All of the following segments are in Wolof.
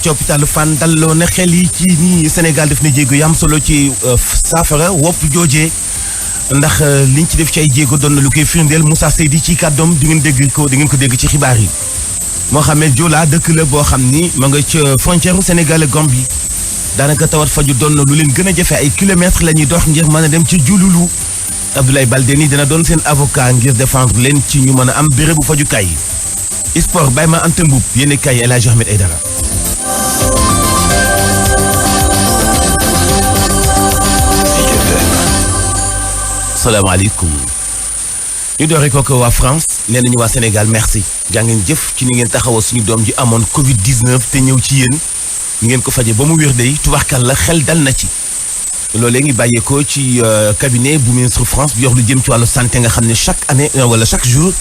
ci hôpital Fann dalloo na xel yi ci ni Sénégal def na jéego yu am solo ci saafara wopp joojee ndax liñ ci def ci ay jéego doon na lu koy firndeel Moussa Seydi ci kàddoom di ngeen ko dégg ci xibaar yi. Mohamed Diola dëkk la boo xam ni ma nga ca frontière u Sénégal ak Gambie daanaka tawat faju doon na lu leen gën a jafe ay kilomètres la ñuy dox ngir mën a dem ci Diouloulou. Abdoulaye Baldé ni dina doon seen avocat ngir défendre leen ci ñu mën a am bérébu fajukaay yi. Sport bàyyi ma Anta Mboup yéen kay El Hadj Ahmed Aïdara. salaamaaleykum. ñu doore ko waa France nee nañu waa Sénégal merci jaa ngeen jëf ci ni ngeen taxawoo suñu doom ji amoon Covid 19 te ñëw ci yéen ngeen ko faje ba mu wér day tubaarkal la xel dal na ci. loolee ngi bàyyeekoo ci cabinet bu ministre France bi yor lu jëm ci wàllu santé nga xam ne chaque année wala chaque jour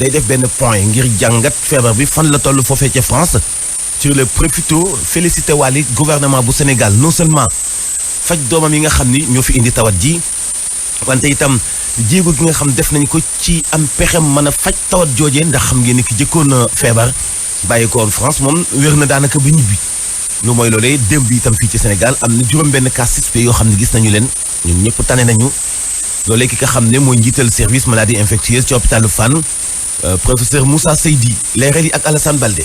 day def benn point ngir jàngat feebar bi fan la toll foofee ca France. sur le profito félicité wàlli gouvernement bu Sénégal non seulement faj doomam yi nga xam ni ñoo fi indi tawat ji wante itam jéego gi nga xam def nañ ko ci am pexem mën a faj tawat joojee ndax xam ngeen ni ki jëkkoon feebar bàyyeekoon France moom wér na daanaka ba ñibbi. lu mooy loolee démb bi itam fii ci Sénégal am na juróom-benn cas suspect yoo xam ne gis nañu leen ñun ñëpp tane nañu loolee ki nga xam ne mooy njiital service maladie infectieuse ci hôpitalu Fann professeur Moussa Seydi leeral yi ak Alassane Baldé.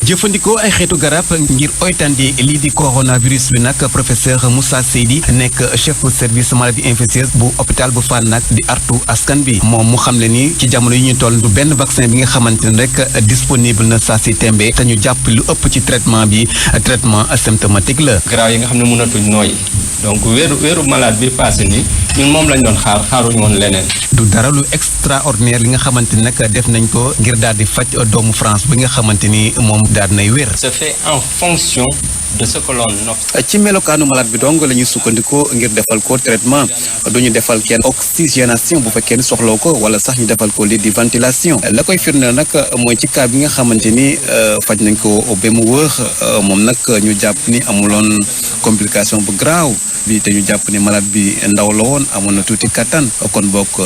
jëfandikoo ay xeetu garab ngir oytandi lii di coronavirus bi nag professeur Moussa Seydi nekk chef service maladie infectieuse bu hôpital bu Fann nag di artu askan bi moom mu xam le ni ci jamono yi ñu toll du benn vaccin bi nga xamante ne rek disponible na saa si tembe te ñu jàpp lu ëpp ci traitement bi traitement asymptomatique la. garaaw yi nga xam ne mënatuñ nooy donc weeru malade bi passé ni ñun moom lañ doon xaaruñu woon leneen. du dara lu extraordinaire li nga xamante ni nag def nañ ko ngir daal di faj doomu France bi nga xamante ni moom daal nay wér. se fait en fonction de ce que l'on observe. ci melokaanu malade bi dong la ñuy sukkandikoo ngir defal ko traitement duñu defal kenn oxygénation bu fekkee soxlaw ko wala sax ñu defal ko lii di ventilation la koy firndeel nag mooy ci cas bi nga xamante ni faj nañ ko ba mu wër moom nag ñu jàpp ni amuloon complication bu graaw bi te ñu jàpp ni malade bi ndaw la woon amoon na tuuti kattan kon bokk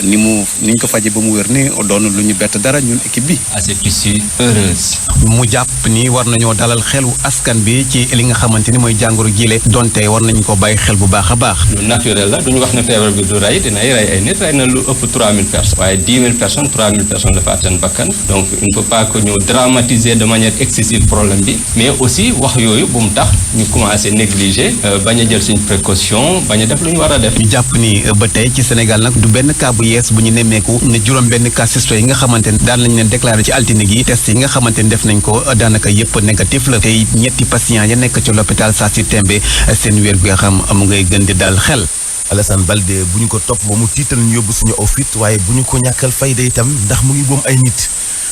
niñ ko faje ba mu wër ni doon lu ñu bett dara ñun équipe bi. à cette issue heureuse. mu jàpp ni war nañoo dalal xelu askan bi ci li nga xamante ni mooy jàngoro jile donte war nañu ko bàyyi xel bu baax a baax. lu naturel la duñu wax ne feebar bi du rey dinay rey ay nit rey na lu ëpp 3000 personnes waaye 10 000 personnes 3000 personnes dafa at seen bakkan donc il ne faut pas que ñu dramatiser de manière excessive problème bi mais aussi wax yooyu bu mu tax ñu commencé négliger bañ a jël suñ précaution bañ a def lu ñu war a def. ñu jàpp ni ba tey ci Sénégal nag du benn cas bu yees bu ñu nemmeeku ne juróom benn cas suspect yi nga xamante ne daan nañ leen déclaré ci altine gi test yi nga xamante ne def nañ ko daanaka yëpp négatif la tey ñetti patient ya nekk ci l'hôpital saa si tembe seen wér gu nga xam am ngay gën di dal xel. Alassane Baldé bu ñu ko topp ba mu tiital ñu yóbbu suñu ofit waaye bu ñu ko ñàkkal fayda itam ndax mu ngi boom ay nit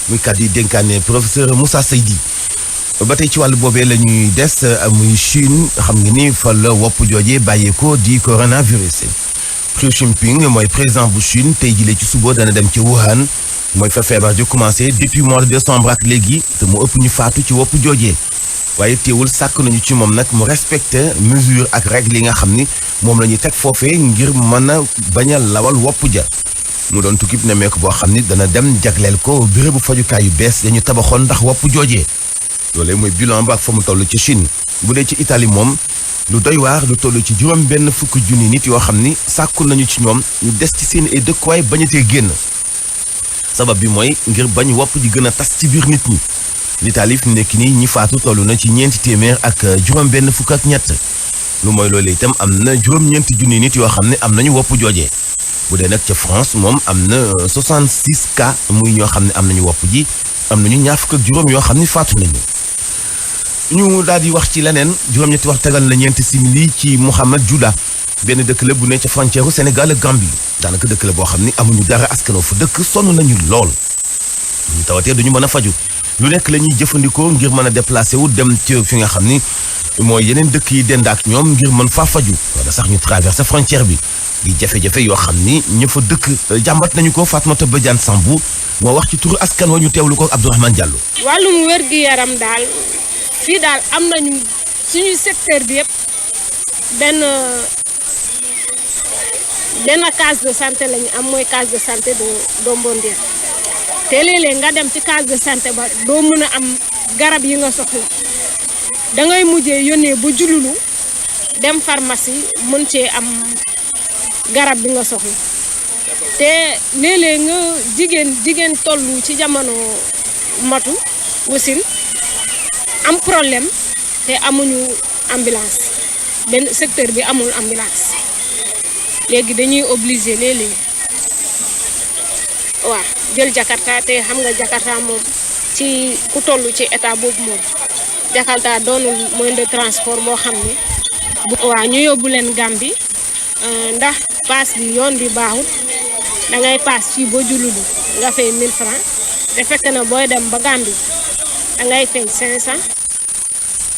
muy kàddu yi dénkaane professeur Moussa Seydi. ba tey ci wàllu boobee la ñuy des muy Chine xam nga ni fa la wopp joojee bàyyeekoo di coronavirus. Xi Jinping mooy président bu Chine tey jii ci suba dana dem ci Wuhan mooy fa feebar ji commencé depuis mois de décembre ak léegi te mu ëpp ñu faatu ci wopp joojee waaye teewul sàkk nañu ci moom nag mu respecté mesure ak règle yi nga xam ni moom la ñuy teg foofee ngir mën a bañ a lawal wopp ja mu doon tukkib nemmeeku boo xam ni dana dem jagleel ko bérébu fajukaay yu bees dañu tabaxoon ndax wopp joojee loolee mooy bilan ba ak fa mu toll ci Chine bu dee ci Italie moom lu doy waar lu toll ci juróom benn fukki junni nit yoo xam ni sàkku nañu ci ñoom ñu des ci seen ay dëkkuwaay bañatee génn sabab bi mooy ngir bañ wopp ji gën a tas ci biir nit ñi l'Italie fi nekk nii ñi faatu toll na ci ñeenti téeméer ak juróom benn fukk ak ñett lu mooy loolee itam am na juróom-ñeenti junni nit yoo xam ne am nañu wopp joojee bu dee nag ca France moom am na 66 cas muy ñoo xam ne am nañu wopp ji am nañu ñaar fukk ak juróom yoo xam ne faatu nañu ñu daal di wax ci leneen juróom-ñetti wax tegal na ñeenti simili ci Mohamed Dioula benn dëkk la bu ne ca frontière u Sénégal ak Gambie daanaka dëkk la boo xam ni amuñu dara askanoo fa dëkk sonn nañu lool ñu tawatee duñu mën a faju lu nekk la ñuy jëfandikoo ngir mën a déplacé wu dem ci fi nga xam ni mooy yeneen dëkk yi dend ak ñoom ngir mën faa faju wala sax ñu traversé frontière bi di jafe-jafe yoo xam ni ña fa dëkk jàmbat nañu ko Fatmata Badiane Sambou moo wax ci turu askan wa ñu teewlu ko Abdourahmane Diallo. wàllum wér-gi-yaram daal fii daal am nañu suñu secteur bi yëpp benn case de santé la ñu am mooy case de santé de Dombondir te léeg-léeg nga dem ci case de santé ba doo mën a am garab yi nga soxla da ngay mujjee yónnee ba jululu dem pharmacie mën cee am garab bi nga soxla te léeg-léeg nga jigéen tollu ci jamono matu wasin am problème te amuñu ambulance benn secteur bi amul ambulance léegi dañuy obligé léeg-léeg waaw jël Jakarta te xam nga Jakarta moom ci ku toll ci état boobu moom Jakarta doonul moyen de transport boo xam ne waaw ñu yóbbu leen Gambie ndax paas bi yoon bi baaxul da ngay paas fii ba jululu nga fay 1000 francs te fekk na booy dem ba Gambie da ngay fay 500.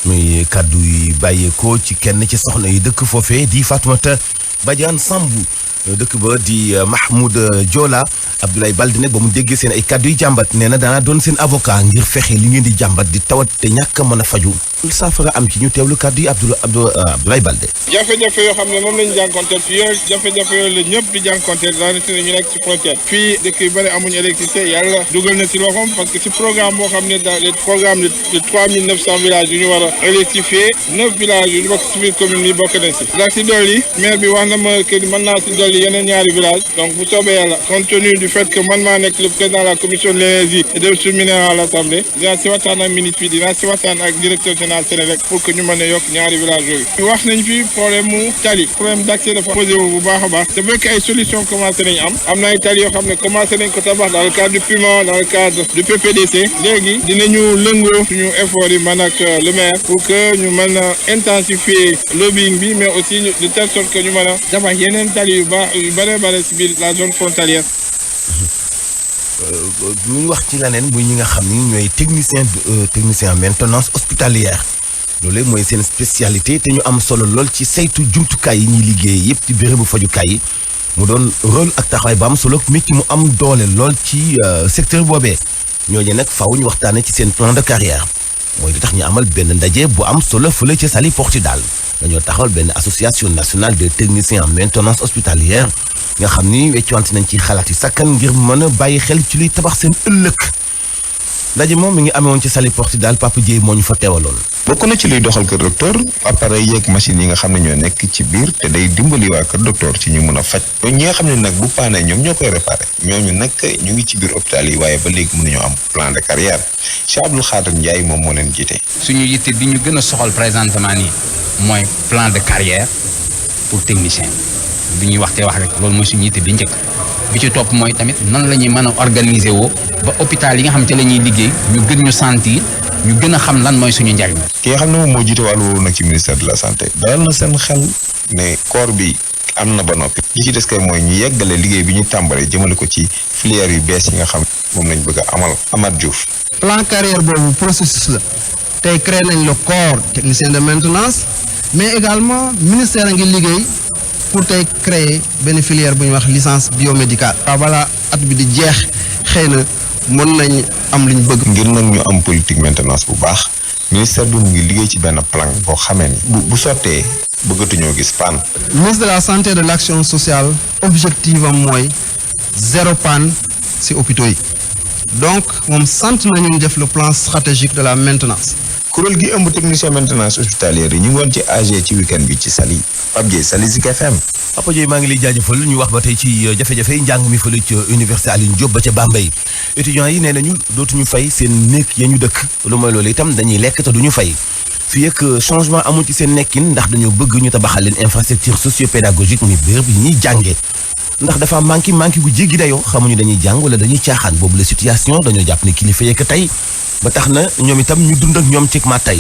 muy kàddu yi bàyyeekoo ci kenn ci soxna yi dëkk foofee di Fatoumata Badiane Sambou dëkk ba di Mahmoud Diola Abdoulaye Baldé nag ba mu déggee seen ay kàddu yi jàmbat nee na daanaa doon seen avocat ngir fexe li ngeen di jàmbat di tawat te ñàkk a mën a faju saafara am ci ñu teewlu kàddu yi Abdoulaye Baldé. jafe-jafe yoo xam ne moom lañu jànkonteel fii yooyu jafe-jafe yooyu la ñëpp di jànkonteel daanaka ñu nekk ci frontière fii dëkk yu bëri amuñu électricité yàlla dugal na ci loxoom parce que ci programme boo xam ne dans les programmes de 3900 villages yu ñu war a électrifier 9 villages yu bokk ci biir commune yi bokk nañ si ndax si dolli maire bi wax na ma que mën naa si dolli yeneen ñaari village donc bu soobee yàlla compte tenu du fait que man maa nekk le président de la commission de l'énergie et des ressources minérales à l'Assemblée dinaa si waxtaan ak ministre bi dinaa si waxtaan ak directeur général Sénélec pour que ñu mën a yokk ñaari village yooyu wax nañ fi problème mu tali problème d'accès dafa posé wu bu baax a baax c'est vrai que ay solution commencé nañ am na ay tali yoo xam ne commencé nañ ko tabax dans le cadre du PUMA dans le cadre du PPDC léegi dinañu lëngoo suñu effort yi man ak le maire pour que ñu mën a intensifier lobbying bi mais aussi de telle sorte que ñu mën a tabax yeneen tali yu baax yu bare ci biir la zone frontalière. ñu wax ci leneen muy ñi nga xam ni ñooy technicien maintenance hospitalière loolu mooy seen spécialité te ñu am solo lool ci saytu jumtukaay yi ñuy liggéey yëpp ci bérébu fajukaay yi mu doon rôle ak taxawaay ba am solo métier mu am doole lool ci secteur boobee ñooñu nag faaw ñu waxtaane ci seen plan de carrière mooy li tax ñu amal benn ndaje bu am solo fële ca Saly Portudal dañoo taxawal benn association nationale de techniciens en maintenance hospitalière nga xam ni weccuwante nañ ci xalaat yi sakkan ngir mën a bàyyi xel ci luy tabax seen ëllëg ndaje moom mi ngi amewoon ci Saly Portudal Papa Dieye moo ñu fa teewaloon. bokk na ci luy doxal kër docteur appareil yeeg machine yi nga xam ne ñoo nekk ci biir te day dimbali waa kër docteur ci ñu mën a faj ñi nga xam ne nag bu paanee ñoom ñoo koy réparé ñooñu nag ñu ngi ci biir hôpital yi waaye ba léegi mënuñoo am plan de carrière Cheikh Abdoul Khadir Ndiaye moom moo leen jiite. suñu yitte bi ñu gën a soxal présentement nii mooy plan de carrière pour technicien bi ñuy wax rek loolu mooy suñu yitte bi njëkk bi ci topp mooy tamit nan la ñuy mën a organiser woo ba hôpital yi nga xam ci la ñuy liggéey ñu gën ñu sentir ñu gën a xam lan mooy suñu njariñ. ki nga xam ne moom moo jiite wàllu woowu nag ci ministère de la santé dalal na seen xel ne corps bi am na ba noppi li ci des kay mooy ñu yeggale liggéey bi ñu tàmbalee jëmale ko ci filière yu bees yi nga xam moom lañ bëgg a amal. Amath Diouf. plan carrière boobu processus la tey créé nañ le corps technicien de maintenance mais également ministère a ngi liggéey pour tey créer benn filière bu ñuy wax licence biomédicale. waaw balaa at bi di jeex xëy na mën nañ am luñ bëgg. ngir nag ñu am politique maintenance bu baax ministère bi mu ngi liggéey ci benn plan boo xamee ni bu sottee bëggatuñoo gis panne. ministre de la santé et de l'action sociale objectif am mooy 0 panne ci hôpitaux yi donc moom sant nañu def le plan stratégique de la maintenance. kuréel gi ëmb technicien maintenance hospitalière yi ñu ngi woon ci AG ci week-end bi ci Saly Pape Dieye Saly Zik FM. Papa Dieye maa ngi lay jaajëfal ñu wax ba tey ci jafe-jafe yi njàng mi fële ca université Alioune Diop ba ca Bambey étudiants yi nee nañu dootuñu fay seen néeg ya ñu dëkk lu mooy loolu itam dañuy lekk te duñu fay fii ak changement amul ci seen nekkin ndax dañoo bëgg ñu tabaxal leen infrastructure socio-pédagogique muy béréb yi ñuy jàngee ndax dafa manqué bu jéggi dayoo xamuñu dañuy jàng wala dañuy caaxaan boobu la situation dañoo jàpp ne kilifa yeeg tey ba tax na ñoom itam ñu dund ak ñoom ci ma tey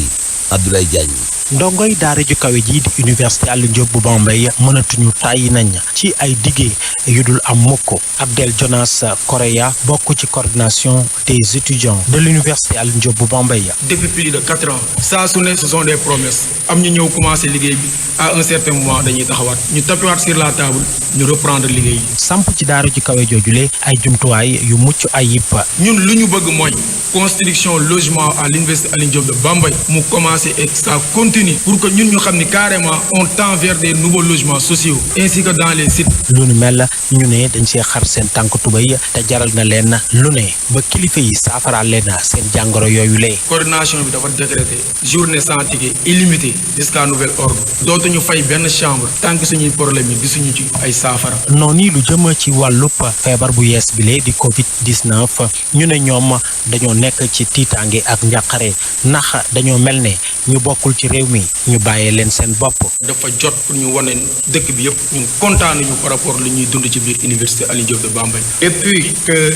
Abdoulaye Diagne. ndongoy daara ju kawe ji di université Alioune Diop bu Bambey mënatuñu tàyyi nañ ci ay diggé yu dul am mukk Abdel Jonas Correa bokk ci coordination des étudiants de l'université Alioune Diop bu Bambey. depuis plus de 4 ans saa su ne ce sont des promesses am ñu ñëw commencé liggéey bi à un certain moment dañuy taxawaat ñu tapiwaat sur la table ñu reprendre liggéey yi. samp ci daara ju kawe joojule ay jumtuwaay yu mucc ayib. ñun lu ñu bëgg mooy construction logement à l'université Alioune Diop de Bambey mu commencer et ça continue pour que ñun ñu xam ni carrément on tend vers des nouveaux logements sociaux ainsi que dans les sites. lu nu mel ñu ne dañ see xar seen tànk tubay te jaral na leen lu ne ba kilifa yi saafaraal leen seen jàngoro yooyu lee. coordination bi dafa décréter journée sans ticket illimité jusqu'à nouvel ordre dootuñu fay benn chambre tant que suñuy problème yi gisuñu ci ay saafara. noonu lu jëm ci wàllub feebar bu yees bi lee di Covid 19 ñu ne ñoom dañoo nekk ci tiitaange ak njàqare ndax dañoo mel ne ñu bokkul ci réew mi ñu bàyyee leen seen bopp. dafa jot pour ñu wane dëkk bi yëpp ñun kontaan nañu par rapport li ñuy dund ci biir université Alioune Diop de Bambey. Depuis que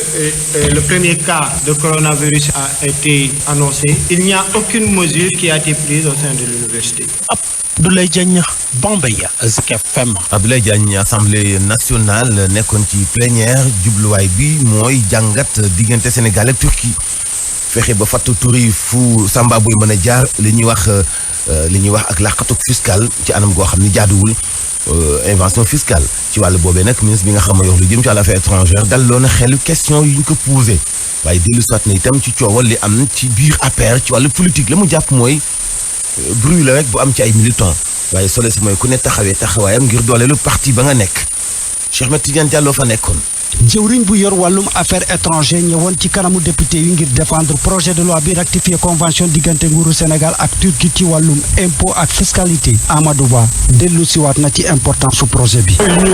le premier cas de coronavirus a été annoncé, il n'y a aucune mesure qui a été prise au sein de l'université. Abdoulaye Diagne Bambey Zik FM. Abdoulaye Diagne assemblée nationale nekkoon ci plénière jubluwaay bi mooy jàngat diggante Sénégal ak Turquie fexe ba fàttu turi fu Samba Boy mën a jaar li ñuy wax ak làqatuk fiscal ci anam goo xam ni jaaduwul invention fiscale ci wàllu boobee nag ministre bi nga xam ne yor lu jëm ci wàllu affaires étrangères dal loona xelu question yu ñu ko posé waaye dellu soit na itam ci coowal li am ci biir APR ci wàllu politique la mu jàpp mooy bruit la rek bu am ci ay militants waaye solo si mooy ku ne taxawaayam ngir dooleelu parti ba nga nekk Cheikh Ahmed Tidiane Diallo fa nekkoon. jëwriñ bu yor wàllum affaires étrangères ñëwoon ci kanamu député yi ngir défendre projet de loi bi rectifier convention diggante nguuru Sénégal ak Turquie ci wàllum impôt ak fiscalité Amadou Ba dellu siwaat na ci importance su projet bi. yu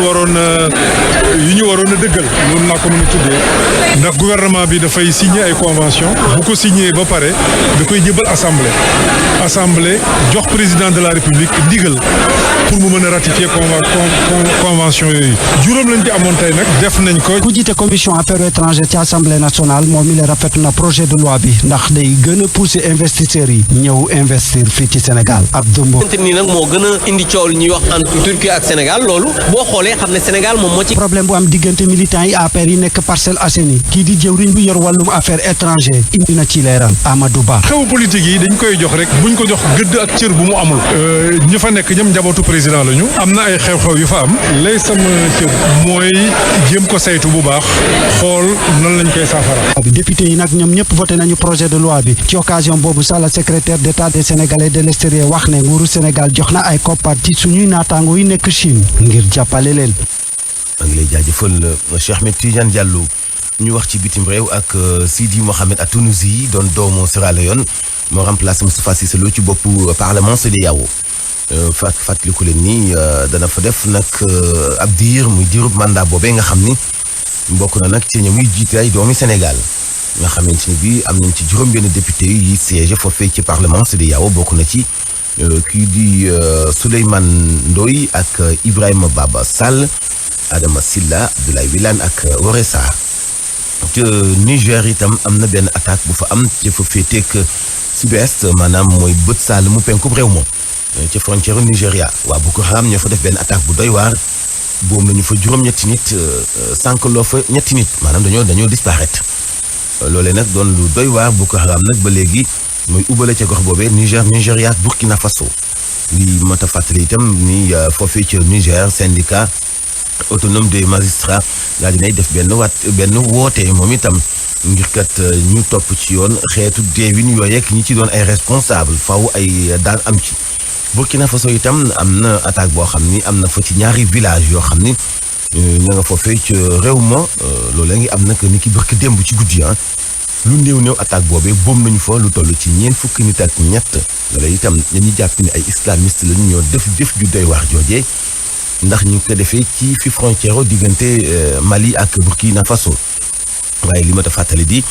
ñu waroon a dëggal loolu naa ko mën a tuddee ndax gouvernement bi dafay signer ay convention bu ko signer ba pare da koy jëbal assemblée jox président de la république ndigal pour mu mën a ratifier convention yooyu juróom lañ ci amoon tey nag def nañ ko. ku jiite commission affaires étrangères ci assemblée nationale moom mi la rafetlu na projet de loi bi ndax day gën a pousser investisseurs yi ñëw investir fii ci Sénégal Abdou Mbow. nii nag moo gën a indi coow li ñuy wax entre Turquie ak Sénégal loolu boo xoolee xam ne Sénégal moom moo ci. problème bu am diggante militants yi APR yi nekk Parcelles Assainies kii di jëwriñ bu yor wàllum affaires étrangères indi na ci leeral Amadou Ba. xew politique yi dañ koy jox rek buñ ko jox gëdd ak cër bu mu amul. ñi fa nekk ñoom njabootu président lañu. am na ay xew-xew yu fa am. lay sama cër mooy jéem ko saytu bu baax xool nan lañ koy saafara. député yi nag ñoom ñëpp voté nañu projet de loi bi ci occasion boobu sax la secrétaire d'État des Sénégalais de l'extérieur wax ne nguuru Sénégal jox na ay koppar ci suñuy naataango yi nekk Chine ngir jàppale leen. maa ngi lay jaajëfal Cheikh Ahmed Tidiane Diallo ñu wax ci bitim réew ak Sidi Mohamed at Tunisie doon doomu Sierra Leone moo remplacé Moustapha Cissé Lo ci boppu parlement CEDEAO fàttaliku leen ni dana fa def nag ab diir muy diirub mandat boobee nga xam ni mbokk na nag ci ñoom yi jiite ay doomi Sénégal nga xamante ni bi am nañ ci juróom-benn député yi siège foofee ci parlement CEDEAO bokk na ci kii di Souleymane Ndoye ak Ibrahima Baba Sall Adama Silla Abdoulaye Wilane ak Woré Sarr ca Niger itam am na benn attaque bu fa am ca fa féeteeg sud-est maanaam mooy bët sall mu penkub réew moom ca frontière Nigéria waa Boko Haram ñoo fa def benn attaque bu doy waar boom nañu fa juróom-ñetti nit sànq loo fa ñetti nit maanaam dañoo disparaître loolee nag doon lu doy waar Boko Haram nag ba léegi mooy ubbale ca gox boobee Nigéria ak Burkina Faso li mat a fàttali itam ni foofee ca Niger syndicat autonome des magistrats daal dinay def benn woote moom itam ngir kat ñu topp ci yoon xeetu deewin yooyeek ñi ci doon ay responsable faaw ay daan am ci Burkina Faso itam am na attaque boo xam ni am na fa ci ñaari village yoo xam ni ña nga foofee ci réew ma loolu ngi am nag ni ki barki démb ci guddi lu néew attaque boobee boom nañu fa lu toll ci 40 nit ak ñett loolu itam dañuy jàpp ni ay islamiste lañu ñoo def ju doy waar joojee ndax ñu ngi ko defee ci fi frontière diggante Mali ak Burkina Faso waaye li ma ta fàttali di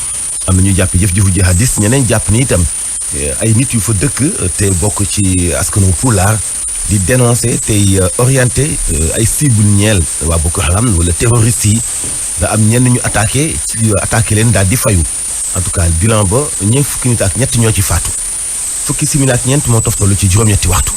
am na ñu jàpp jëf-jëfu jihadiste ñeneen jàpp ni itam ay nit yu fa dëkk te bokk ci askanu Pulaar di dénoncer tey orienté ay cible ñeel waa Boko Haram wala terroriste yi nga am ñenn ñu attaqué leen daal di fayu en tout cas bilan ba ñeent fukki nit ak ñett ñoo ci faatu fukki simili ak ñeent moo toftalu ci juróom-ñetti waxtu.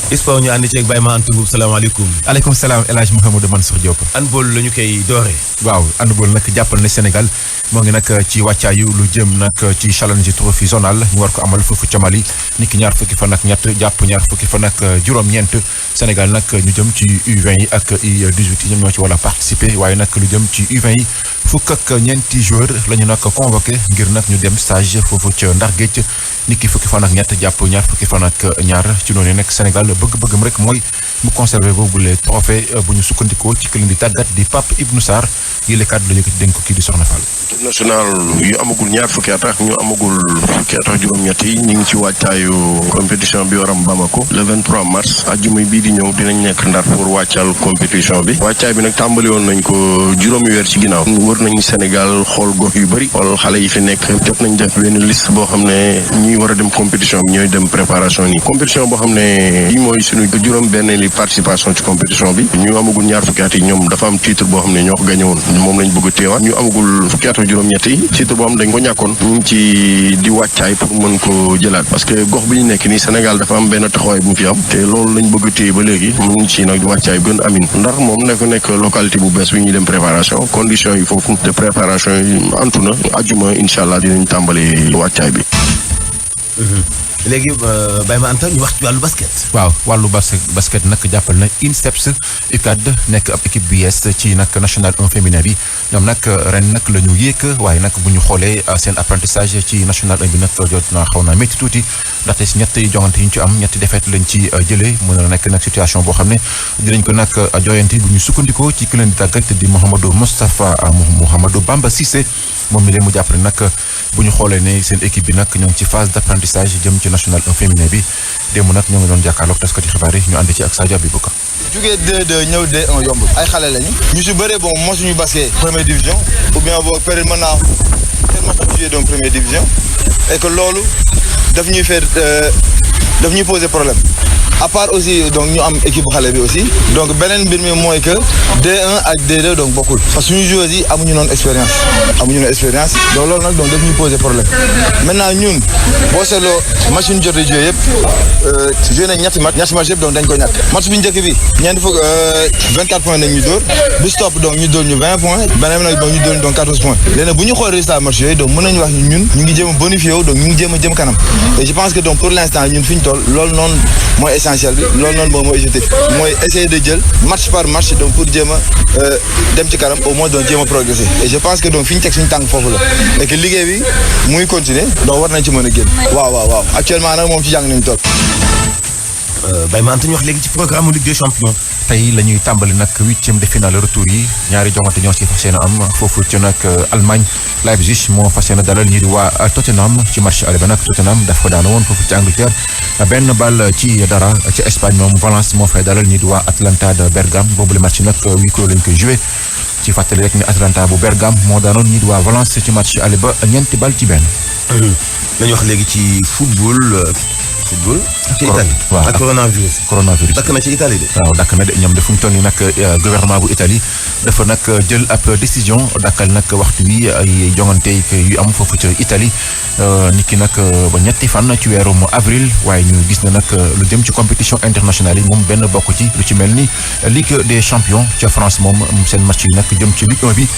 Sport ñu ànd ceeg Baye Ma Anta Boub salaamaaleykum. aleykum salaam El Hadj Mouhamadou Mansour Diop. handball la ñu koy dooree. waaw handball nag jàppal na Sénégal moo ngi nag ci wàccaayu lu jëm nag ci challenge trophy zonal ñu war ko amal foofu ca Mali niki ñaar fukki fan ak ñett jàpp ñaar fukki fan ak juróom-ñeent Sénégal nag ñu jëm ci U20 yi ak U18 yi ñoom ñoo ci war a participer waaye nag lu jëm ci U20 yi fukk ak ñeenti joueur la ñu nag convoqué ngir nag ñu dem stage foofu ca Ndar Géej niki fukki fan ak ñett jàpp ñaar fukki fan ak ñaar ci noonu nag Sénégal bëgg-bëggam rek mooy mu conserver boobu les trophées bu ñu sukkandikoo ci këlin di tàggat di Pape Ibnou Sarr yi le cadre la yëkkati dénk ko kii di Soxna Fall. national yu amagul ñaar fukki at ak ñu amagul fukki at ak juróom-ñett yi ñu ngi ci wàccaayu compétition bi waram Bamako le 23 mars àjjuma bii di ñëw dinañ nekk Ndar pour wàccal compétition bi wàccaay bi nag tàmbali woon nañ ko juróomi weer ci ginnaaw wër nañ Sénégal xool gox yu bëri xool xale yi fi nekk jot nañ def benn liste boo xam ne ñi war a dem compétition bi ñooy dem préparation nii compétition boo xam ne lii mooy suñu juróom benn li participation ci compétition bi ñu amagul ñaar fukki at yi ñoom dafa am titre boo xam ne ñoo ko gagné woon moom lañ bëgg a téewaat ñu amagul fukki at ak juróom-ñett yi titre boo xam dañ ko ñàkkoon ñu ngi ci di wàccaay pour mën ko jëlaat parce que gox bi ñu nekk nii Sénégal dafa am benn taxawaay bu mu fi am te loolu lañ bëgg a téye ba léegi mu ngi ci nag di wàccaay gën amin Ndar moom nekk localité bu bees bi ñuy dem préparation condition yi foofu de préparation yi antu na ajuma incha allah dinañ tàmbali wàccaay bi. léegi Baye Ma Anta ñu wax ci wàllu basket. waaw wàllu basket nag jàppal na INSEPS UCAD nekk ab équipe bu yees ci nag national 1 féminin bi ñoom nag ren nag la ñu yéeg waaye nag bu ñu xoolee seen apprentissage ci national 1 bi nag jot na xaw naa métti tuuti ndaxte si ñetti jongante yi ñu ci am ñetti défaite lañ ci jëlee mën na nekk nag situation boo xam ne dinañ ko nag jooyanti bu ñu sukkandikoo ci ki leen di tàggat di Mouhamadou Bamba Cissé moom mi leen mu jàpp ne nag bu ñu xoolee ne seen équipe bi nag ñoo ngi ci phase d'apprentissage jëm ci national 1 féminin bi démb nag ñoo ngi doon jàkkaarloog taskati xibaar yi ñu ànd ci ak Sadio Abibouka. jugee D2 ñëw D1 yomb ay xale lañu ñu si bëree bon mosuñu basket première division ou bien boo peut-être mën naa kenn mosu jouer donc première division et que loolu daf ñuy poser problème à part aussi donc ñu am équipe xale bi aussi donc beneen mbir mi mooy que D1 ak D2 donc bokkul parce que suñu joueurs yi amuñu noonu expérience donc loolu nag donc daf ñuy poser problème maintenant ñun boo seetloo match ñu jot a joué yëpp joué nañ ñetti match yëpp donc dañ ko ñàkk match bi njëkk bi ñeenti fukk 24 points nañ ñu dóor bi stop donc ñu dóor ñu 20 points beneen nag donc ñu dóor ñu donc 14 points léegi bu ñu xool résultat match yooyu donc mën nañu wax ñun ñu ngi jéem a bonifié wu donc ñu ngi jéem a jëm kanam et je pense que donc pour l'instant ñun fi ñu toll loolu noonu mooy essentiel bi loolu noonu moom mooy objectif mooy essayer de jël match par match donc pour jéem a dem ci kanam au moins donc jéem a progresser et je pense que donc fi ñu teg suñu tànk foofu la et que liggéey bi muy continuer donc war nañ ci mën a génn waaw actuellement nag moom ci jàng nañu toll. Baye Ma Anta ñu wax léegi ci programme Ligue des champions. tey la ñuy tàmbali nag 8e de finale retour yi ñaari jongante ñoo ci fas yéene am foofu ci nag Allemagne Leipzig moo fas yéene dalal ñii di waa Tottenham ci match aller ba nag Tottenham daf ko daanu woon foofu ci Angleterre benn bal ci dara ci Espagne moom Valence moo fay dalal ñii di waa Atalanta de Bergame boobu le match nag huis clos lañ koy joué ci fàttali rek ni Atalanta bu Bergame moo daanoon ñii di waa Valence ci match aller ba ñeenti bal ci benn. nañu wax léegi ci football ci Italie. waaw ak coronavirus. dakk na ci Italie de. waaw dakk na de ñoom de fu ñu toll nii nag gouvernement bu Italie dafa nag jël ab décision dakkal nag waxtu wi ay jongante yu am foofu ci Italie nit ki nag ba ñetti fan ci weerum avril waaye ñu gis na nag lu jëm ci compétition internationale yi moom benn bokk ci lu ci mel ni Ligue des champions ca France moom seen match yi nag jëm ci Ligue 1 bi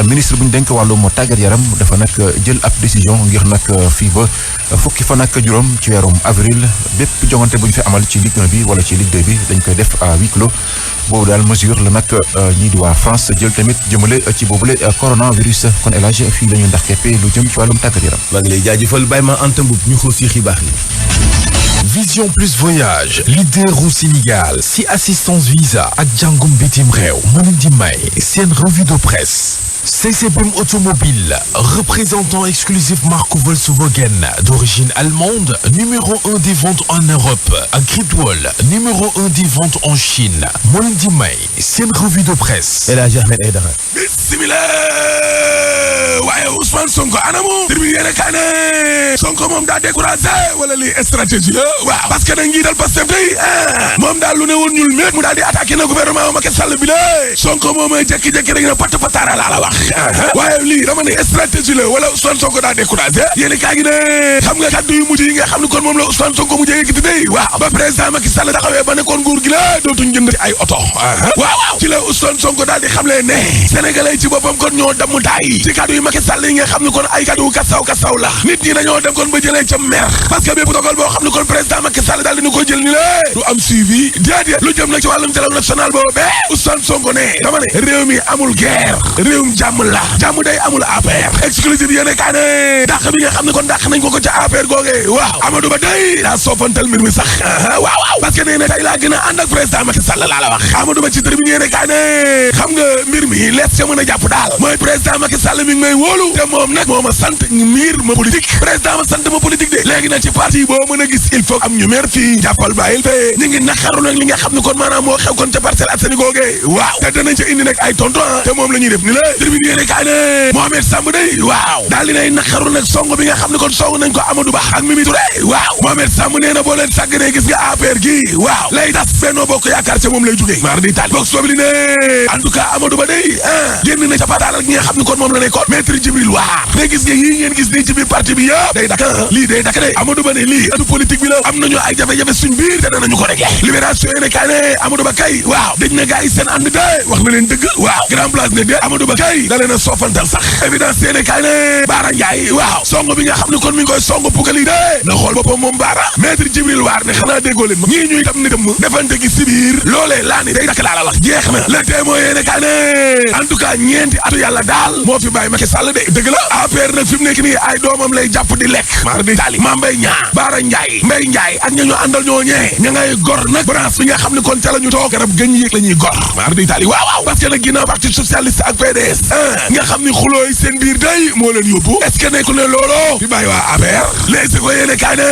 ministre bu ñu dénk wàllum tàggat yaram dafa nag jël ab décision ngir nag fii ba fukki fan ak juróom ci weerum avril bépp jongante bu ñu fi amal ci Ligue 1 bi wala ci Ligue 2 bi dañ koy def à huis clos boobu daal mesure la nag ñii di waa France jël tamit jëmale ci boobule coronavirus kon El Hadj fii la ñu ndax keppe lu jëm ci wàllum tàggat yaram. maa ngi lay jaajëfal Baye Ma Anta Mboup ñu xool si xibaar yi. Vision Plus Voyage leader au Sénégal si assistance visa ak jàngum bitim réew mën di may seen revue de presse. CCBM Automobile, représentant exclusif marque Volkswagen d'origine allemande, numéro 1 des ventes en Europe. Gridwall, numéro 1 des ventes en Chine. Molendi May, c'est une revue de presse. El Hadj Ahmed Aïdara. Bismillah waaye Ousmane Sonko anamu terminé yéen a kaane Sonko moom daa découragé wala lii stratégie la waaw parce que da ngi dal Pastef tey moom daal lu ne woon ñul met mu daal di attaqué na gouvernement Macky Sall bi la Sonko moom ay jékki-jékki rek na patt pataara laa la wax waaye lii dama ne stratégie la wala Ousmane Sonko daa découragé yéeni kaa gi ne xam nga kaddu yu mujj yi nga xam ne kon moom la Ousmane Sonko mujjee yëkkati day waaw ba président Macky Sall taxawee ba nekkoon nguur gi la dootuñ jënd ci ay oto waaw ci la Ousmane Sonko daal di xamle ne sénégalais ci boppam kon ñoo damm taay ci kaddu yu Macky Sall yi nga xam ne kon ay kaddu kasaw la nit ñi dañoo dem kon ba jëlee ca mer parce que bépp dogal boo xam ne kon président Macky Sall daal dina ko jël ni la du am suivi déedéet lu jëm nag ci wàllum dialogue national boobu Ousmane Sonko ne dama ne réew mi amul guerre réewum jàmm la jàmm day amul APR exclusive yéene kaa ne dàq bi nga xam ne kon dàq nañ ko ca APR googee waaw Amadou Ba day daa soofantal mbir mi sax waaw parce que nee na tey laa gën a ànd ak président Macky Sall laa la wax Amadou Ba ci tribune yéene kaa ne xam nga mbir mi lees ca mën a jàpp daal mooy président Macky Sall mi ngi may wóolu te moom nag moo ma sant miir ma politique président ma sant ma politique de léegi nag ci parti boo mën a gis il faut am ñu mer fii jàppal bàyyil fee ñu ngi naqaru nag li nga xam ne kon maanaam moo xew kon ca Parcelles Assainies googee waaw te danañ ca indi nag ay tonton te moom la ñuy def ni la tribune yéene kaa ne Mohamed Samb day waaw daal dinay naqaru nag song bi nga xam ne kon song nañ ko Amadou Ba ak Mimi Touré waaw Mohamed Samb nee na boo leen sàgganee gis nga APR gi waaw lay tas Benno Bokk Yaakaar ca moom lay jugee mar di taal boog sobli ne en tout cas Amadou Ba day génn na ca pataal ak ñi nga xam ne kon moom la nekkoon maître Djibril War mais gis nga yii ngeen gis nii ci biir parti bi yëpp day dakk lii day dakk de Amadou Ba ne lii adu politique bi la am nañu ay jafe-jafe suñ biir te danañu ko réglé libération yéene kaa ne Amadou Ba kay waaw dañ na gars yi seen ànd de wax na leen dëgg waaw grand place ne de Amadou Ba kay da leen a soofantal sax évidence yéene kaa ne Baara Ndiaye waaw song bi nga xam ne kon mi ngi koy song pugali de na xool boppam moom Baara maître Djibril War ne xanaa déggoo leen ma ñii ñuy dem ni dem defante gi si biir loolee laa ni day dakk laa la wax jeex na le témoin yéene kaa ne en tout cas ñeenti atu yàlla daal moo fi bàyyi Macky Sall de dëgg la APR nag fi mu nekk nii ay doomam lay jàpp di lekk maar di taali Mame Mbaye Niang Baara Ndiaye Mbaye Ndiaye ak ña ñu àndal ñoo ñee ña ngay gor nag branche bi nga xam ne kon ca la ñu toog garab gëñ yéeg la ñuy gor maar di taali waaw parce que nag ginnaaw parti socialiste ak PDS nga xam ni xulooy seen biir day moo leen yóbbu est-ce que nekkul ne looloo fi bàyyi waa APR léegi ko yéene kaa ne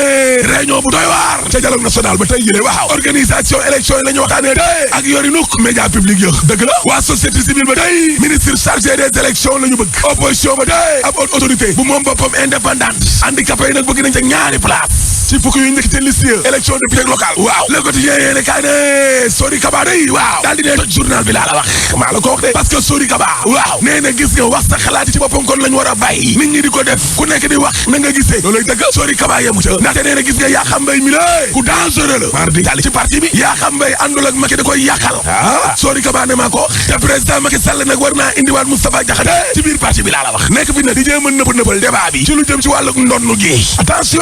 réunion bu doy waar ca dialogue national ba tey jëlee waaw organisation élection yi la ñu waxtaanee day ak yori nuk média public yo dëgg la waa société civile ba day ministre chargé des élections la ñu bëgg opposition ba day ab autorité bu moom boppam indépendante handicapé yi nag bëgg nañ ca ñaari place ci fukk yu njëkk te liste élection député local waaw le quotidien yéene kaa ne Sori Kaba day waaw daal di ne toj journal bi laa la wax maa la ko wax de parce que Sori Kaba waaw nee na gis nga wax sa xalaat ci boppam kon lañ war a bàyyi nit ñi di ko def ku nekk di wax na nga gisee loolay dëgg Sori Kaba yemu ca ndaxte nee na gis nga Yakham Mbaye mi la ku dangereux la mar di tali ci parti bi Yakham Mbaye àndul ak Macky da koy yàqal Sori Kaba ne maa ko te président Macky Sall nag war naa indiwaat Moustapha Diakhaté ci biir parti bi laa la wax nekk fi na di jéem a nëbal débat bi ci lu jëm ci wàllum ndonnu gi attention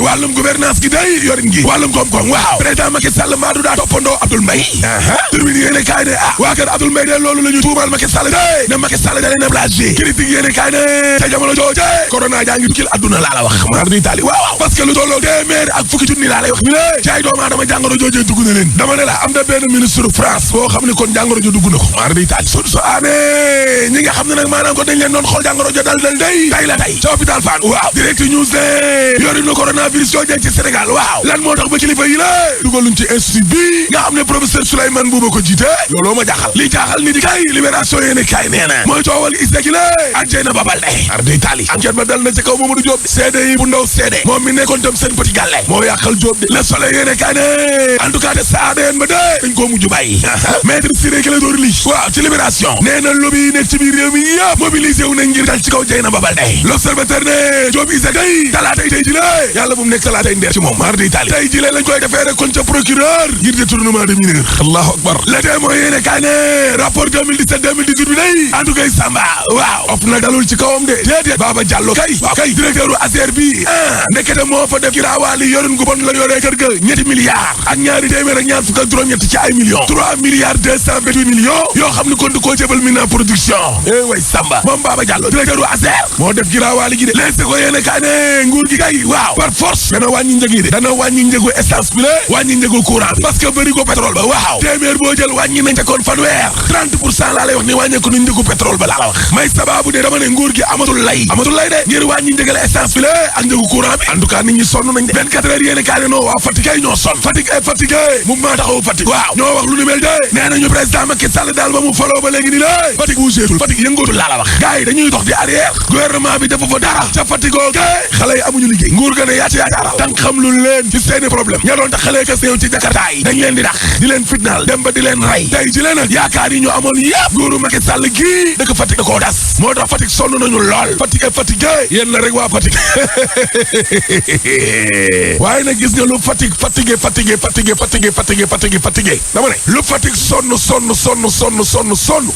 wàllum gouvernance gi day yorin gi wàllum koom-koom waaw président Macky Sall Madou daa toppandoo Abdoul Mbaye termine yéene kaay ne waa kër Abdoul Mbaye de loolu la ñu tuumal Macky Sall de ne Macky Sall da leen a plagié critique yéene kaay ne ca jamono jooje corona jaa ngi tukkil adduna laa la wax mar di tali waaw parce que lu tolloo téeméer ak fukki junni laa lay wax ni la ci ay doomu aadama jàngoro jooje dugg na leen dama ne la am na benn ministre France boo xam ne kon jàngoro jo dugg na ko mar di tali so ñi nga xam ne nag maanaam ko dañ leen doon xool jàngoro jo dal day tay la tay ca hôpital Fann waaw direct news ne yori na coronavirus yoo jël ci Sénégal waaw lan moo tax ba kilifa yi la dugaluñ ci institut bi nga xam ne professeur Souleymane Bouba ko jiite looloo ma jaaxal li jaaxal ni di kay libération yéene kay nee na mooy coowal Iseki la ak Dieynaba Baldé ar day tali enquête ba dal na ci kaw Mamadou Diop seede yi bu ndaw seede moom mi nekkoon tam seen petit gàlle moo yàqal Diop de Le Soleil yéene kay ne en tout cas de sa ADN ba de dañ koo mujj bàyyi maître Ciré Clédor Ly waaw ci libération nee na lobby yi nekk ci biir réew mi yëpp mobilisé wu nañ ngir dal ci kaw Dieynaba Baldé L'Observateur ne Diop Iseki day talaatay tey ji la yàlla bu mu nekk talaatay ndeer ci moom mar di tali tey ji lañ koy defee rek kon ca procureur ngir détournement de mineur allahu akbar le témoin yéene kaay ne rapport 2017 2018 bi day en tout cas Samba waaw of na dalul ci kawam de déedéet Baba Diallo kay waaw kay directeur u ASER bi ndekete moo fa def giraawaali yorin gu bon la yoree kër ga ñetti milliards ak ñaari téeméer ak ñaar fukk ak juróom-ñett ci ay millions 3 milliards 228 millions yoo xam ne kon du koo jëbal Mina production way Samba moom Baba Diallo directeur u ASER moo def giraawaali gi de lees ko yéene kaay ne nguur gi kay waaw par force dana wàññi njëg yi de dana wàññi njëgu essence bi la wàññi njëgu courant bi parce que bëri ko pétrole ba waaw téeméer boo jël wàññi nañ ca kon fanweer 30% laa lay wax ni wàññeeku nu njëgu pétrole ba laa la wax may sababu de dama ne nguur gi amatul lay de ngir wàññi njëgal essence bi la ak njëgu courant bi en tout cas nit ñi sonn nañ de 24 heures yéene kaay ne non waa Fatick ay ñoo sonn Fatick ay fatigué mouvement taxawu Fatick waaw ñoo wax lu ni mel de nee nañu président Macky Sall daal ba mu faloo ba léegi ni la Fatick wuuseetul Fatick yëngootul laa la wax gars yi dañuy dox di arrière gouvernement bi defu fa dara ca Fatick xale yi amuñu liggéey nguur ga ne yaacaaral tànk xam lu leen ci seeni problème ña doon taxalee ka seew ci Jakarta yi dañ leen di dax di leen fitnaal dem ba di leen rey tey ji leen yaakaar yi ñu amoon yëpp nguuru Macky Sall gii dëkk Fatick da koo das moo tax Fatick sonn nañu lool Fatick est fatigué yéen la rek waa Fatick waaye nag gis nga lu Fatick fatigué dama ne lu Fatick sonn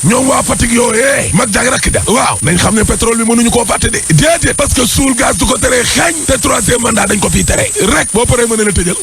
ñoom waa Fatick yooyee mag jag rakk ja waaw nañ xam ne pétrole bi mënuñu koo fàtte de déedéet parce que suul gaz du ko teree xeeñ te troisième mandat dañ ko fii tere rek boo paree mën na la tëjal